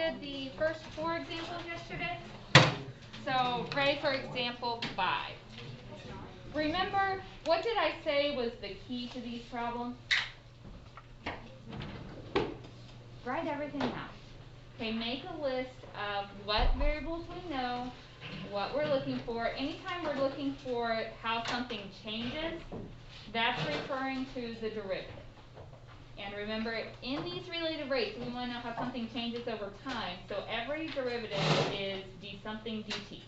did the first 4 examples yesterday? So, ready for example 5. Remember, what did I say was the key to these problems? Write everything out. Okay, make a list of what variables we know, what we're looking for. Anytime we're looking for how something changes, that's referring to the derivative. And remember, in these related rates, we want to know how something changes over time. So every derivative is d something dt.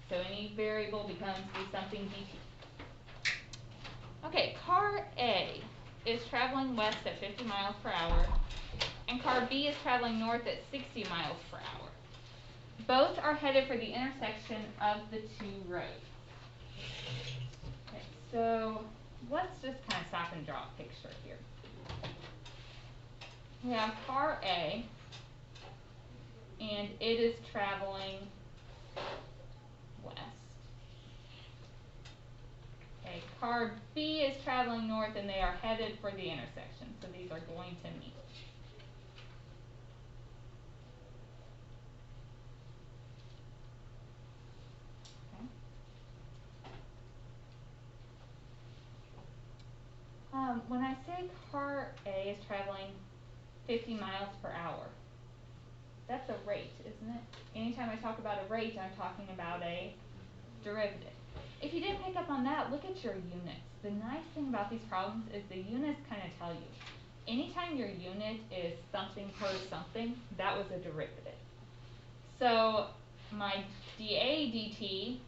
So any variable becomes d something dt. Okay, car A is traveling west at 50 miles per hour, and car B is traveling north at 60 miles per hour. Both are headed for the intersection of the 2 roads. Okay, so let's just kind of stop and draw a picture here. We have car A, and it is traveling west. Okay, car B is traveling north, and they are headed for the intersection, so these are going to meet. When I say car A is traveling 50 miles per hour, that's a rate, isn't it? Anytime I talk about a rate, I'm talking about a derivative. If you didn't pick up on that, look at your units. The nice thing about these problems is the units kind of tell you. Anytime your unit is something per something, that was a derivative. So my dA dt,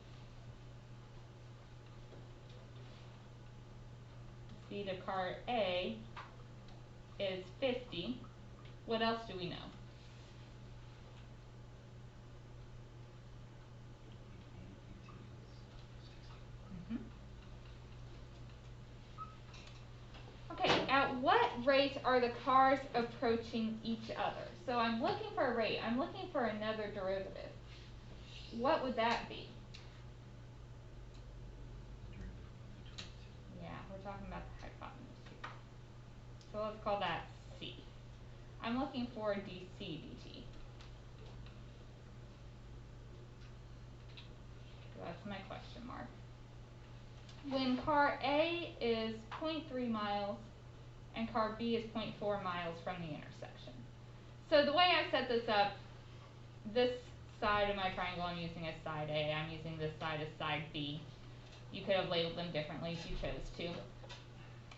speed of car A, is 50. What else do we know? Okay, at what rate are the cars approaching each other? So I'm looking for a rate. I'm looking for another derivative. What would that be? Yeah, we're talking about the hypotenuse here. So let's call that C. I'm looking for dc dt. So that's my question mark. When car A is 0.3 miles and car B is 0.4 miles from the intersection. So the way I set this up, this side of my triangle I'm using as side A, I'm using this side as side B. You could have labeled them differently if you chose to.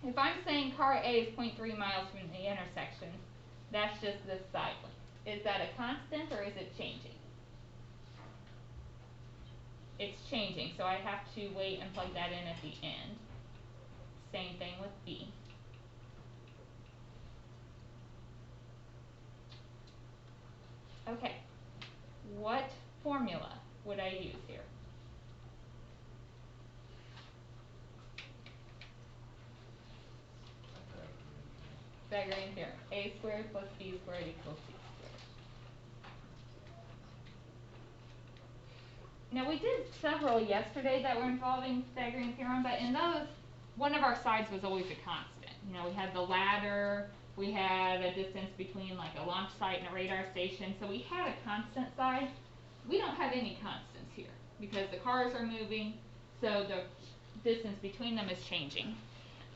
If I'm saying car A is 0.3 miles from the intersection, that's just this side length. Is that a constant or is it changing? It's changing, so I have to wait and plug that in at the end. Same thing with B. Okay, what formula would I use here? Pythagorean theorem. A squared plus B squared equals C squared. Now we did several yesterday that were involving Pythagorean theorem, but in those, one of our sides was always a constant. You know, we had the ladder, we had a distance between like a launch site and a radar station, so we had a constant side. We don't have any constants here because the cars are moving, so the distance between them is changing.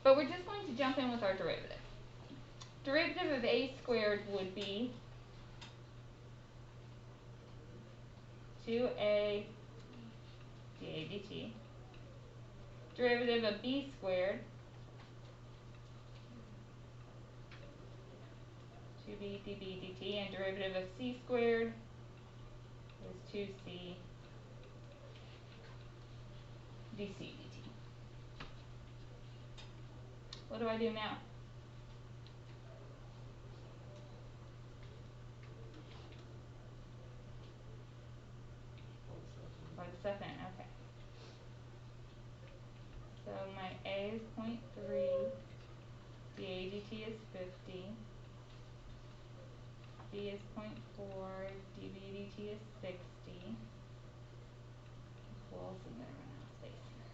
But we're just going to jump in with our derivative. Derivative of a squared would be 2a dA dt. Derivative of b squared, 2b db dt, and derivative of c squared is 2c dc dt. What do I do now? Plug stuff in, okay. So my a is 0.3, dA dt is 50, b is 0.4, dB dt is 60. Equals, I'm going to run out of space here.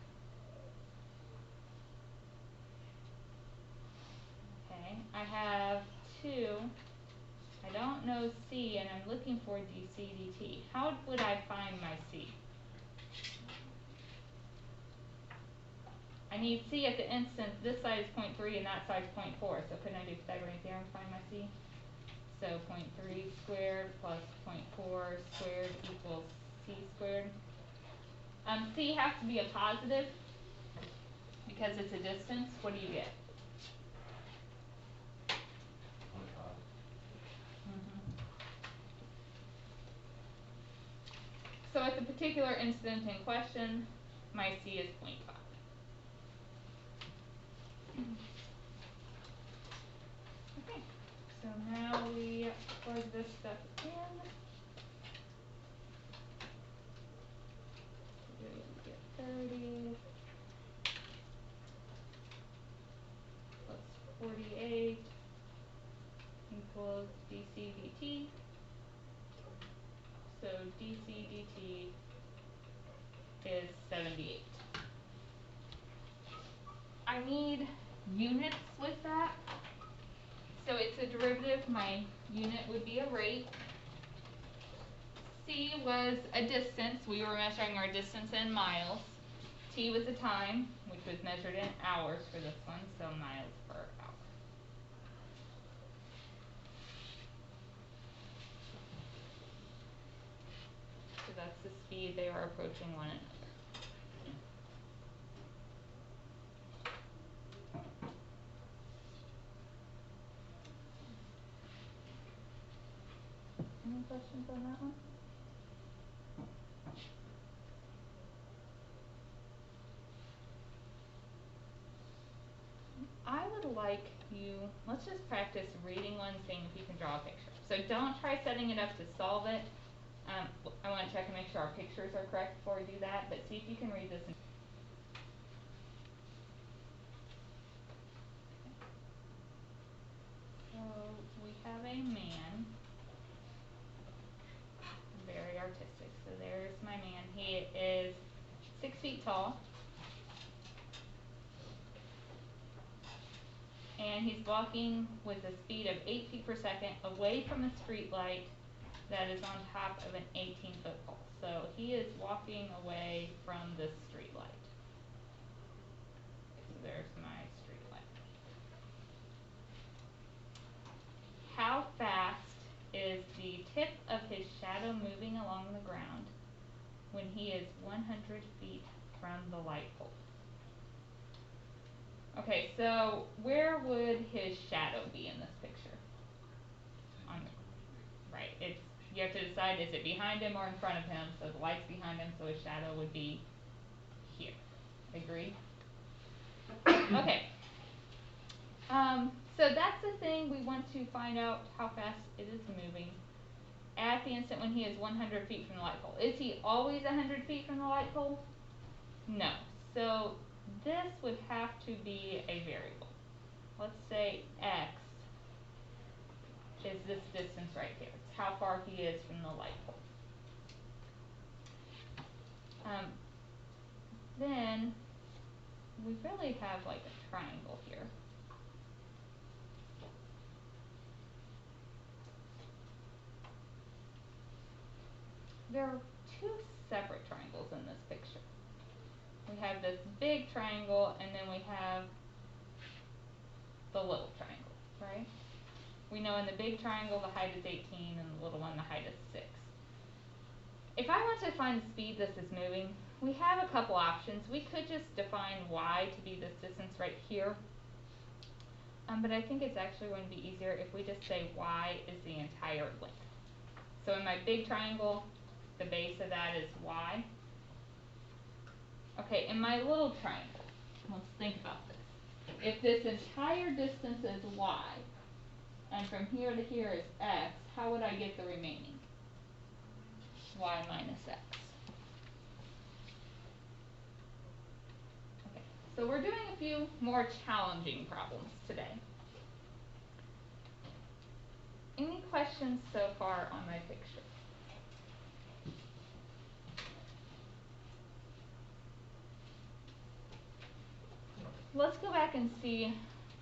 Okay, I have 2. I don't know know C and I'm looking for dc dt, how would I find my C? I need C at the instant, this side is 0.3 and that side is 0.4, so couldn't I do Pythagorean theorem to find my C? So 0.3 squared plus 0.4 squared equals C squared. C has to be a positive because it's a distance. What do you get? So at the particular instant in question, my C is 0.5. Okay, so now we plug this stuff in. We get 30 plus 48 equals dc dt. So dc dt is 78. I need units with that. So it's a derivative. My unit would be a rate. C was a distance. We were measuring our distance in miles. T was a time, which was measured in hours for this one, so miles per hour. So that's the speed they are approaching one another. Any questions on that one? I would like you, let's just practice reading one, seeing if you can draw a picture. So don't try setting it up to solve it. I want to check and make sure our pictures are correct before we do that, but see if you can read this. So we have a man, very artistic. So there's my man. He is 6 feet tall. And he's walking with a speed of 8 feet per second away from a street light that is on top of an 18-foot pole. So he is walking away from this street light. So there's my street light. How fast is the tip of his shadow moving along the ground when he is 100 feet from the light pole? Okay, so where would his shadow be in this picture? Right, you have to decide, is it behind him or in front of him? So the light's behind him, so his shadow would be here. Agreed? Okay. So that's the thing, we want to find out how fast it is moving at the instant when he is 100 feet from the light pole. Is he always 100 feet from the light pole? No. So this would have to be a variable. Let's say x is this distance right here. It's how far he is from the light pole. Then we really have like a triangle here. There are two separate triangles in this picture. We have this big triangle and then we have the little triangle, right? We know in the big triangle the height is 18 and the little one the height is 6. If I want to find the speed this is moving, we have a couple options. We could just define y to be this distance right here. But I think it's actually going to be easier if we just say y is the entire length. So in my big triangle, the base of that is y. Okay, in my little triangle, let's think about this. If this entire distance is y, and from here to here is x, how would I get the remaining? Y minus x. Okay, so we're doing a few more challenging problems today. Any questions so far on my picture? Let's go back and see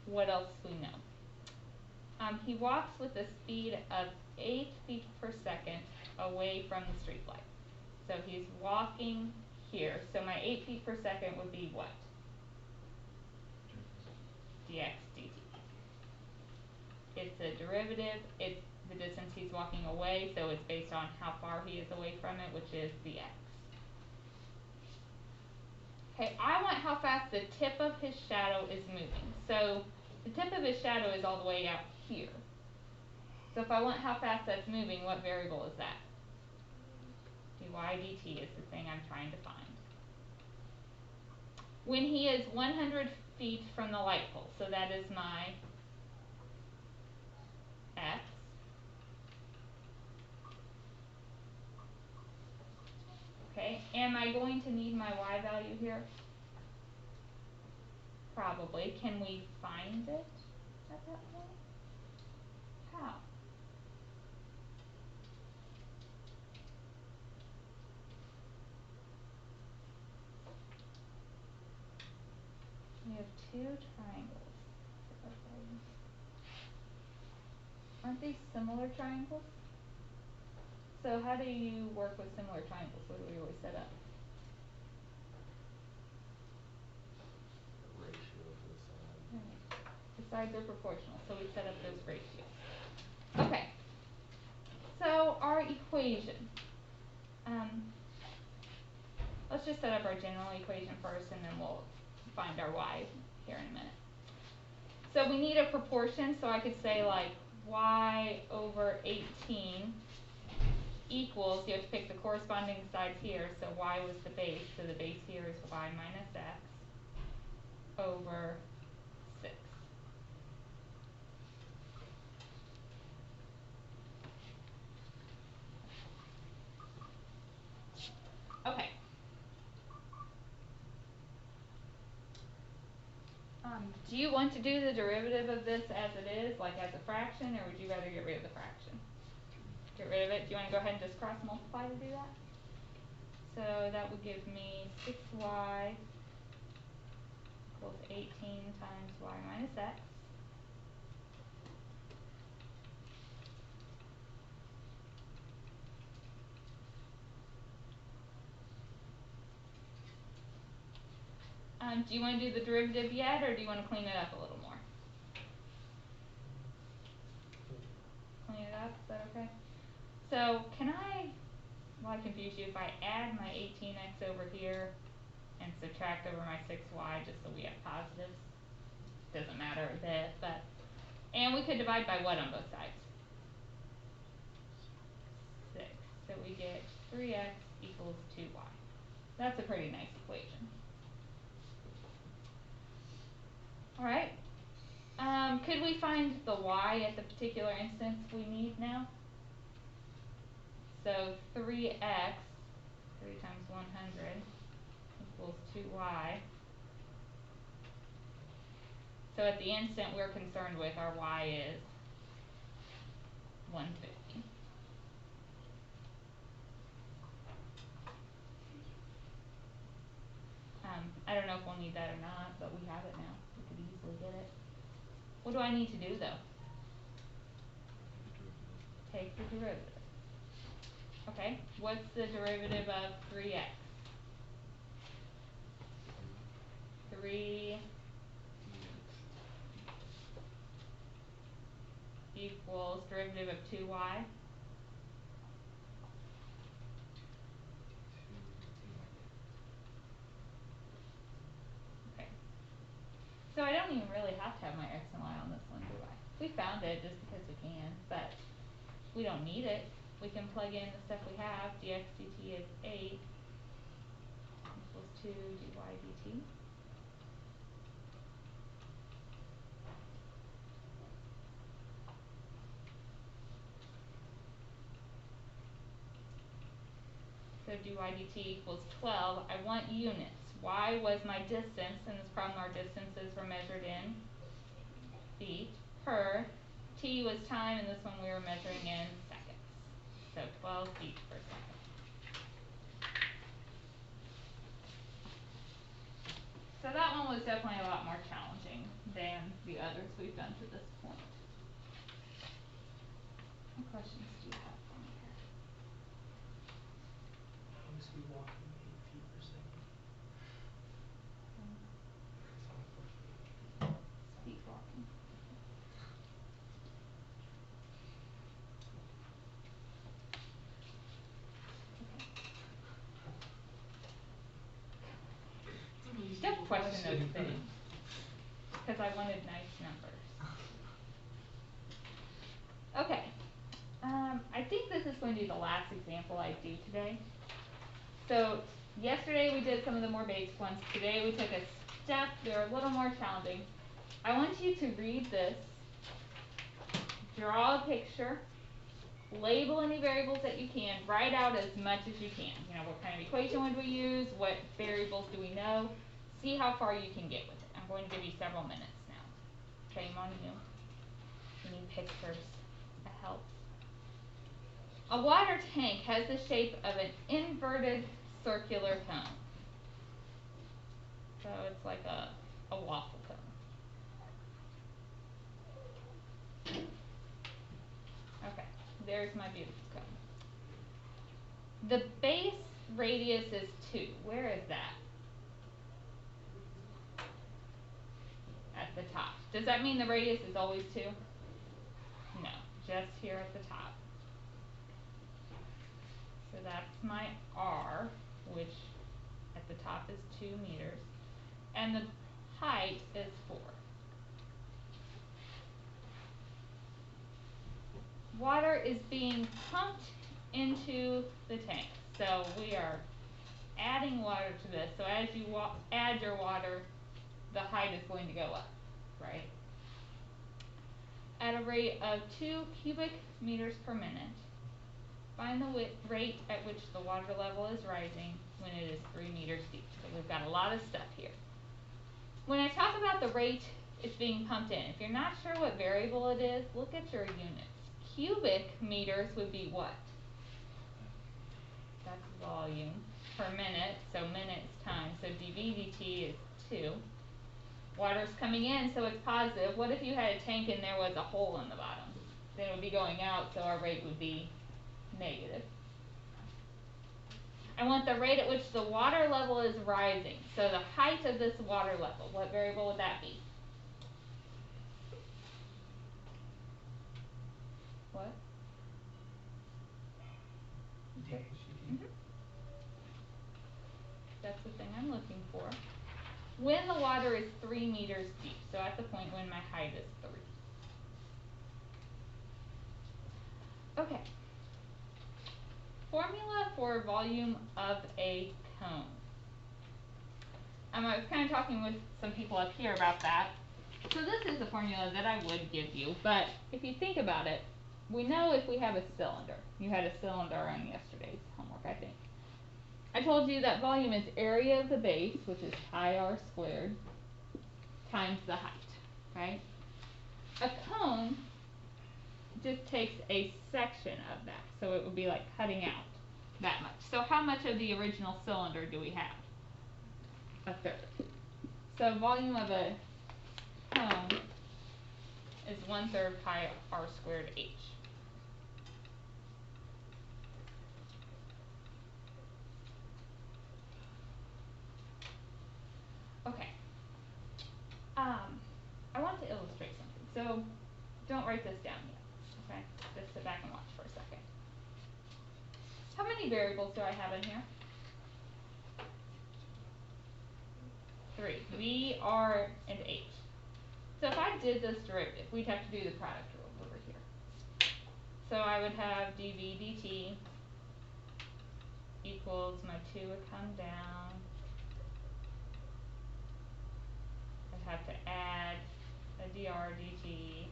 what else we know. He walks with a speed of 8 feet per second away from the street light. So he's walking here. So my 8 feet per second would be what? Dx dt. It's a derivative. It's the distance he's walking away, so it's based on how far he is away from it, which is the x. Okay, I want how fast the tip of his shadow is moving. So the tip of his shadow is all the way out here. So if I want how fast that's moving, what variable is that? dy dt is the thing I'm trying to find. When he is 100 feet from the light pole, so that is my x. Okay, am I going to need my y value here? Probably. Can we find it at that point? How? We have two triangles. Aren't these similar triangles? So how do you work with similar triangles? What do we always set up? Ratio to the side. Right. The sides are proportional, so we set up those ratios. Okay. So our equation. Let's just set up our general equation first, and then we'll find our y here in a minute. So we need a proportion, so I could say like y over 18 equals, you have to pick the corresponding sides here, so y was the base, so the base here is y minus x over 6. Okay. Do you want to do the derivative of this as it is, like as a fraction, or would you rather get rid of the fraction? Get rid of it? Do you want to go ahead and just cross multiply to do that? So that would give me 6y equals 18 times y minus x. Do you want to do the derivative yet, or do you want to clean it up a little more? Clean it up, is that okay? So can I, well, I confuse you, if I add my 18x over here and subtract over my 6y just so we have positives? Doesn't matter a bit, but, and we could divide by what on both sides? 6. So we get 3x equals 2y. That's a pretty nice equation. Alright. Could we find the y at the particular instance we need now? So 3x, 3 times 100, equals 2y. So at the instant we're concerned with, our y is 150. I don't know if we'll need that or not, but we have it now. We could easily get it. What do I need to do though? Take the derivative. Okay, what's the derivative of 3x? 3 equals derivative of 2y. Okay. So I don't even really have to have my x and y on this one, do I? We found it just because we can, but we don't need it. We can plug in the stuff we have. Dx dt is 8 equals 2 dy dt. So dy dt equals 12. I want units. Y was my distance. In this problem, our distances were measured in feet per. T was time, and this one we were measuring in seconds. So 12 feet per second. So that one was definitely a lot more challenging than the others we've done to this point. questions do you have for me here? How is he walking 8 feet per second? It's on the first page. Speed walking. Step question of fitting, because I wanted nice numbers. Okay, I think this is going to be the last example I do today. So yesterday we did some of the more basic ones. Today we took a step. They're a little more challenging. I want you to read this, draw a picture, label any variables that you can, write out as much as you can. You know, what kind of equation would we use? What variables do we know? See how far you can get with it. I'm going to give you several minutes now. Shame on you. You need pictures. That helps. A water tank has the shape of an inverted circular cone. So it's like a waffle cone. Okay, there's my beautiful cone. The base radius is 2. Where is that? At the top. Does that mean the radius is always 2? No, just here at the top. So that's my R, which at the top is 2 meters. And the height is 4. Water is being pumped into the tank. So we are adding water to this. So as you add your water, the height is going to go up, right? At a rate of 2 cubic meters per minute, find the rate at which the water level is rising when it is 3 meters deep. So we've got a lot of stuff here. When I talk about the rate it's being pumped in, if you're not sure what variable it is, look at your units. Cubic meters would be what? That's volume per minute, so minutes times. So dV dt is 2. Water's coming in, so it's positive. What if you had a tank and there was a hole in the bottom? Then it would be going out, so our rate would be negative. I want the rate at which the water level is rising. So the height of this water level, what variable would that be? What? Mm-hmm. That's the thing I'm looking for. When the water is 3 meters deep, so at the point when my height is 3. Okay. Formula for volume of a cone. I was kind of talking with some people up here about that. So this is the formula that I would give you, but if you think about it, we know if we have a cylinder. You had a cylinder on yesterday's homework, I think. I told you that volume is area of the base, which is pi r squared, times the height, right? A cone just takes a section of that, so it would be like cutting out that much. So how much of the original cylinder do we have? A third. So volume of a cone is 1/3 pi r squared h. Okay. I want to illustrate something. So don't write this down yet. Okay? Just sit back and watch for a second. How many variables do I have in here? 3. V, R, and H. So if I did this derivative, we'd have to do the product rule over here. So I would have dV dt equals, my 2 would come down. I'd have to add a dr dt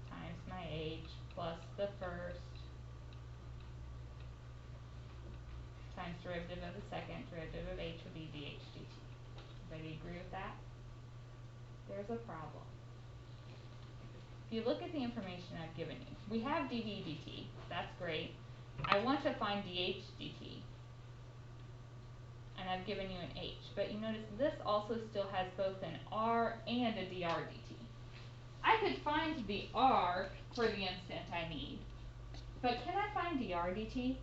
times my h plus the first times derivative of the second, derivative of h would be dh dt. Everybody agree with that? There's a problem. If you look at the information I've given you, we have dV dt, that's great. I want to find dH dt, and I've given you an h, but you notice this also still has both an r and a dr dt. I could find the R for the instant I need, but can I find DRDT?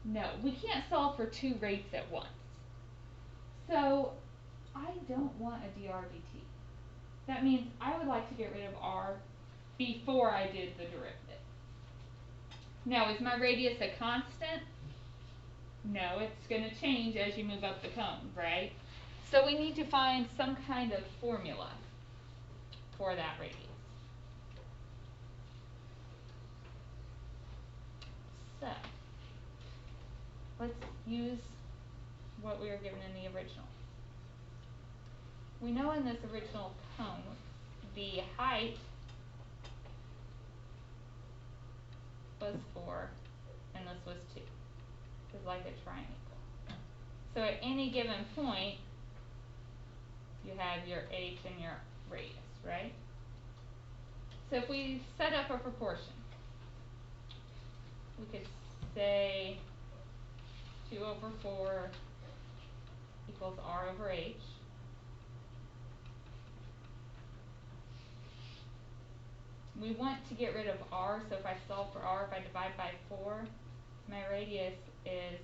No, we can't solve for two rates at once. So I don't want a DRDT. That means I would like to get rid of R before I did the derivative. Now, is my radius a constant? No, it's going to change as you move up the cone, right? So we need to find some kind of formula for that radius. So, let's use what we were given in the original. We know in this original cone, the height was 4 and this was 2. It's like a triangle. So at any given point, you have your h and your radius, right? So if we set up a proportion, we could say 2/4 equals r/h. We want to get rid of r, so if I solve for r, if I divide by 4, my radius is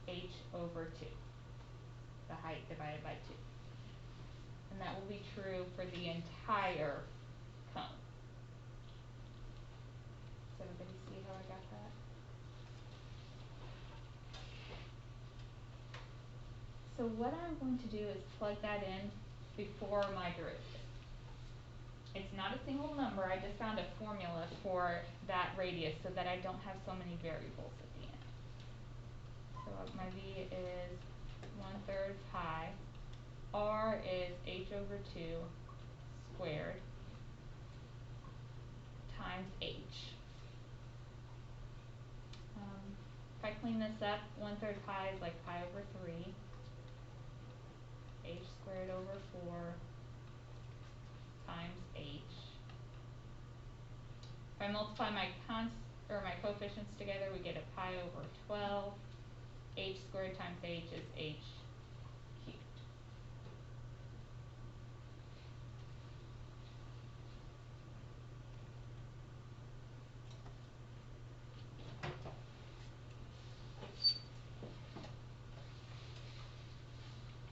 h/2, the height divided by 2. And that will be true for the entire cone. Does everybody see how I got that? So what I'm going to do is plug that in before my derivative. It's not a single number, I just found a formula for that radius so that I don't have so many variables at the end. So my v is 1/3 pi. R is h/2 squared times h. If I clean this up, 1/3 pi is like pi/3. h²/4 times h. If I multiply my my coefficients together, we get a pi/12. h² times h is h cubed.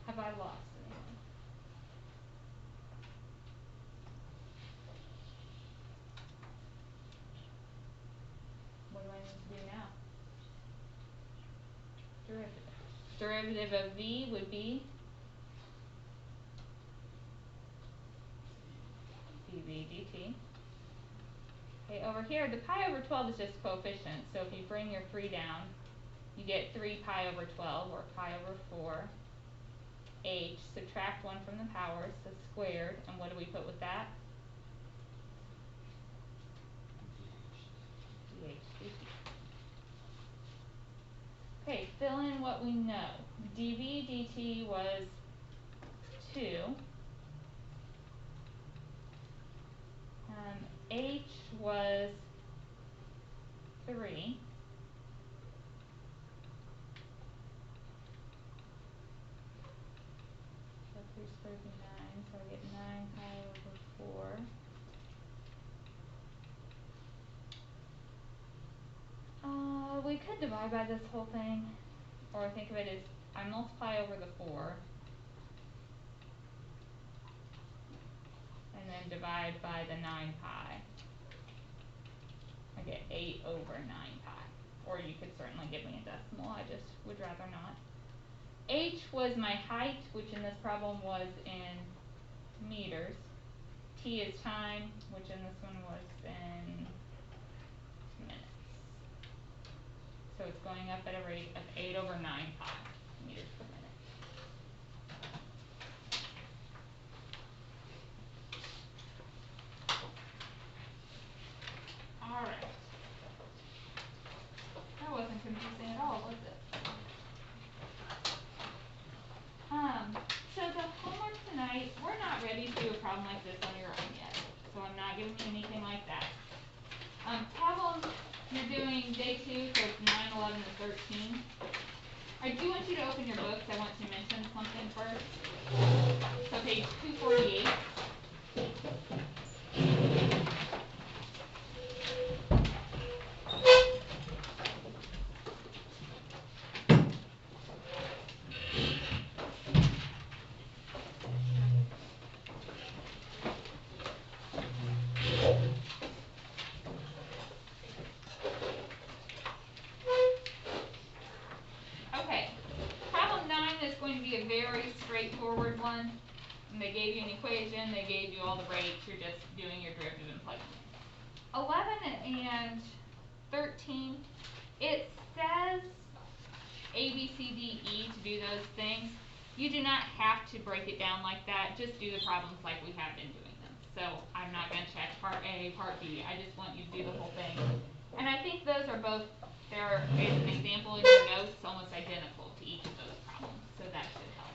Have I lost anyone? What do I need to do now? Derivative. Derivative of v would be dv dt. Okay, over here, the pi/12 is just coefficient, so if you bring your 3 down, you get 3 pi/12, or pi/4. H, subtract 1 from the powers, so squared, and what do we put with that? dh dt. Okay, fill in what we know. dv dt was 2. H was 3. So 3 squared would be 9, so I get 9 pi/4. We could divide by this whole thing, or think of it as I multiply over the 4, and then divide by the 9 pi. I get 8/9 pi. Or you could certainly give me a decimal, I just would rather not. H was my height, which in this problem was in meters. T is time, which in this one was in minutes. So it's going up at a rate of 8/9 pi meters per minute. Alright. That wasn't confusing at all, was it? So the homework tonight, we're not ready to do a problem like this on your own yet. So I'm not giving you anything like that. Problem, you're doing day 2, so it's 9, 11, and 13. I do want you to open your books, I want to mention something first. So page 248. Okay, problem 9 is going to be a very straightforward one. And they gave you an equation, they gave you all the rates, you're just doing your derivative and plugging in. 11 and 13, it says A, B, C, D, E to do those things. You do not have to break it down like that, just do the problems like we have been doing them. So I'm not going to check part A, part B, I just want you to do the whole thing. And I think those are both, there is an example in your notes almost identical to each of those problems, so that should help.